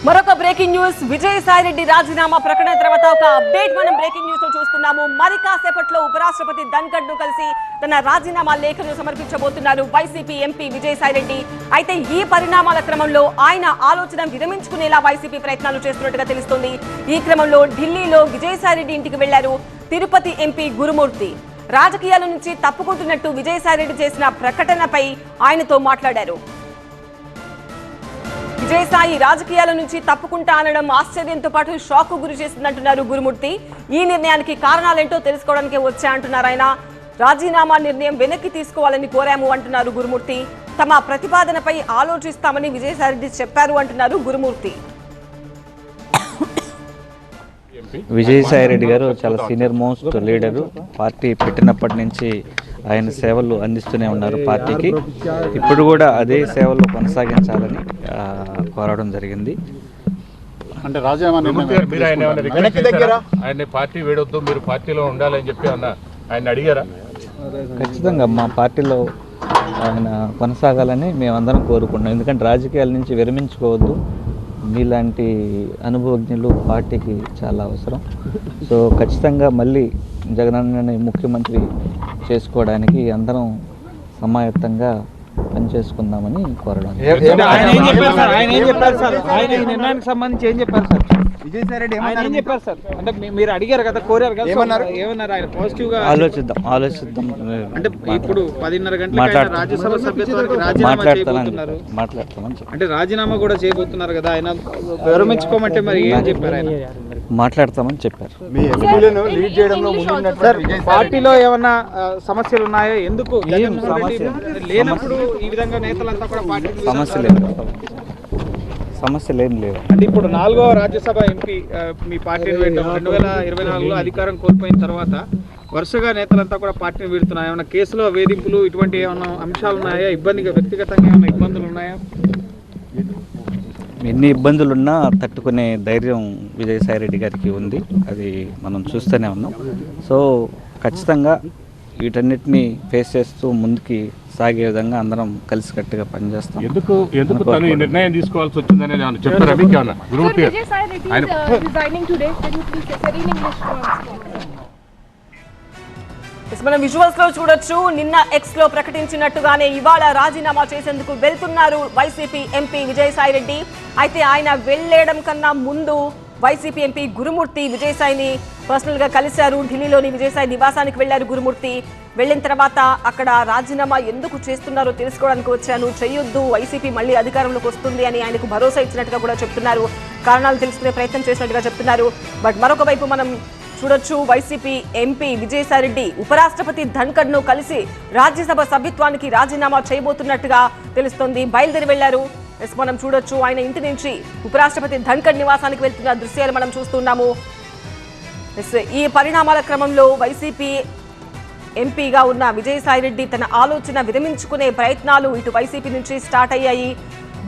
మరొక breaking news Vijayasai Reddy రాజీనామా ప్రకటన తర్వాత ఒక అప్డేట్ మనం బ్రేకింగ్ న్యూస్ లో చూస్తున్నాము. మరి కాసేపట్లో ఉపరాష్ట్రపతి ధన్ఖడ్ ను కలిసి తన రాజీనామా లేఖను సమర్పించబోతున్నారు వైసీపీ ఎంపీ విజయసాయిరెడ్డి. అయితే ఈ పరిణామాల క్రమంలో ఆయన ఆలోచన విరమించుకునేలా వైసీపీ ప్రయత్నాలు చేస్తున్నట్టుగా తెలుస్తోంది. ఈ క్రమంలో ఢిల్లీలో విజయసాయిరెడ్డి ఇంటికి వెళ్లారు తిరుపతి ఎంపీ గురుమూర్తి. రాజకీయాల నుంచి తప్పుకుంటున్నట్టు విజయసాయిరెడ్డి చేసిన ప్రకటనపై ఆయనతో మాట్లాడారు. విజయసాయి రాజకీయాల నుంచి తప్పుకుంటా అనడం ఆశ్చర్యంతో పాటు షాక్ గురి చేసిందంటున్నారు గురుమూర్తి. ఈ నిర్ణయానికి కారణాలేంటో తెలుసుకోవడానికి వచ్చా అంటున్నారు ఆయన. రాజీనామా నిర్ణయం వెనక్కి తీసుకోవాలని కోరాము అంటున్నారు గురుమూర్తి. తమ ప్రతిపాదనపై ఆలోచిస్తామని విజయసాయిరెడ్డి చెప్పారు అంటున్నారు గురుమూర్తి. విజయసాయిరెడ్డి గారు చాలా సీనియర్ మోస్ట్ లీడరు. పార్టీ పెట్టినప్పటి నుంచి ఆయన సేవలు అందిస్తూనే ఉన్నారు పార్టీకి. ఇప్పుడు కూడా అదే సేవలు కొనసాగించాలని కోరడం జరిగింది. అంటే ఆయన పార్టీ వేడొద్దు, మీరు పార్టీలో ఉండాలని చెప్పి ఆయన అడిగారా? ఖచ్చితంగా మా పార్టీలో ఆయన కొనసాగాలని మేమందరం కోరుకుంటున్నాం. ఎందుకంటే రాజకీయాల నుంచి విరమించుకోవద్దు. మీలాంటి అనుభవజ్ఞులు పార్టీకి చాలా అవసరం. సో ఖచ్చితంగా మళ్ళీ జగనన్నని ముఖ్యమంత్రి చేసుకోవడానికి అందరం సమాయత్తంగా పనిచేసుకుందామని కోరడం. మీరు అడిగారు కదా, కోరారు కదా, ఏమన్నారు ఆయన? పాజిటివ్ గా ఆలోచిద్దాం. అంటే ఇప్పుడు 10:30 గంటలకు రాజ్యసభ సభ్యత్వానికి రాజీనామా చేయబోతున్నారు. అంటే రాజీనామా కూడా చేయబోతున్నారు కదా, ఆయన విరమించుకోమంటే మరి ఏం చెప్పారు? ఆయన మాట్లాడతామని చెప్పారు. పార్టీలో ఏమన్నా సమస్యలు ఉన్నాయో? ఎందుకు లేనప్పుడు ఈ విధంగా నేతలంతా కూడా పార్టీ సమస్యలు ఏం లేవు. అంటే ఇప్పుడు 4వ రాజ్యసభ ఎంపీ మీ పార్టీని వీడటం 2024లో అధికారం కోల్పోయిన తర్వాత వరుసగా నేతలంతా కూడా పార్టీని వీడుతున్నాయి. ఏమైనా కేసులో వేధింపులు ఇటువంటి ఏమైనా అంశాలు ఉన్నాయా? వ్యక్తిగతంగా ఏమైనా ఇబ్బందులు ఉన్నాయా? ఎన్ని ఇబ్బందులున్నా తట్టుకునే ధైర్యం విజయసాయిరెడ్డి గారికి ఉంది. అది మనం చూస్తూనే ఉన్నాం. సో ఖచ్చితంగా వీటన్నిటిని ఫేస్ చేస్తూ ముందుకి సాగే విధంగా అందరం కలిసికట్టుగా పనిచేస్తాం. ఎందుకు తను ఈ నిర్ణయం తీసుకోవాల్సి వచ్చిందని చెప్తారా మీకు ఏమన్నా? గురుమూర్తి మనం విజువల్స్ లో చూడొచ్చు. నిన్న ఎక్స్ లో ప్రకటించినట్టుగానే ఇవాళ రాజీనామా చేసేందుకు వెళ్తున్నారు వైసీపీ ఎంపీ విజయసాయిరెడ్డి. అయితే ఆయన వెళ్లేయడం కన్నా ముందు వైసీపీ ఎంపీ గురుమూర్తి విజయసాయిని పర్సనల్ గా కలిశారు. ఢిల్లీలోని విజయసాయి నివాసానికి వెళ్లారు గురుమూర్తి. వెళ్లిన తర్వాత అక్కడ రాజీనామా ఎందుకు చేస్తున్నారో తెలుసుకోవడానికి వచ్చాను, చెయ్యొద్దు, వైసీపీ మళ్లీ అధికారంలోకి వస్తుంది అని ఆయనకు భరోసా ఇచ్చినట్టుగా కూడా చెప్తున్నారు. కారణాలు తెలుసుకునే ప్రయత్నం చేసినట్టుగా చెప్తున్నారు. బట్ మరొక వైపు మనం చూడొచ్చు, వైసీపీ ఎంపీ విజయసాయిరెడ్డి ఉపరాష్ట్రపతి ధన్ఖడ్ ను కలిసి రాజ్యసభ సభ్యత్వానికి రాజీనామా చేయబోతున్నట్టుగా తెలుస్తోంది. బయలుదేరి వెళ్లారు. మనం చూడొచ్చు, ఆయన ఇంటి నుంచి ఉపరాష్ట్రపతి ధన్ఖడ్ నివాసానికి వెళ్తున్న దృశ్యాలు మనం చూస్తున్నాము. ఈ పరిణామాల క్రమంలో వైసీపీ ఎంపీగా ఉన్న విజయసాయిరెడ్డి తన ఆలోచన విరమించుకునే ప్రయత్నాలు ఇటు వైసీపీ నుంచి స్టార్ట్ అయ్యాయి.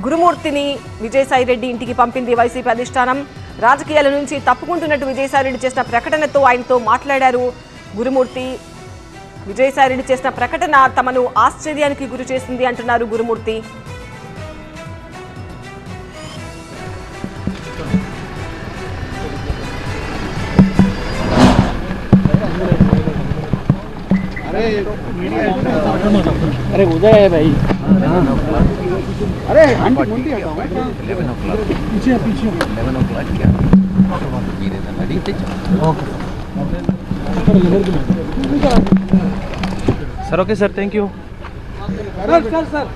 గురుమూర్తిని విజయసాయిరెడ్డి ఇంటికి పంపింది వైసీపీ అధిష్టానం. రాజకీయాల నుంచి తప్పుకుంటున్నట్టు విజయసాయిరెడ్డి చేసిన ప్రకటనతో ఆయనతో మాట్లాడారు గురుమూర్తి. విజయసాయిరెడ్డి చేసిన ప్రకటన తమను ఆశ్చర్యానికి గురి చేసింది అంటున్నారు గురుమూర్తి. अरे उदय है भाई, अरे आंटी मुंडी हटाओ, 11 o'clock पीछे 11 o'clock क्या okay sir. Okay sir, thank you sir.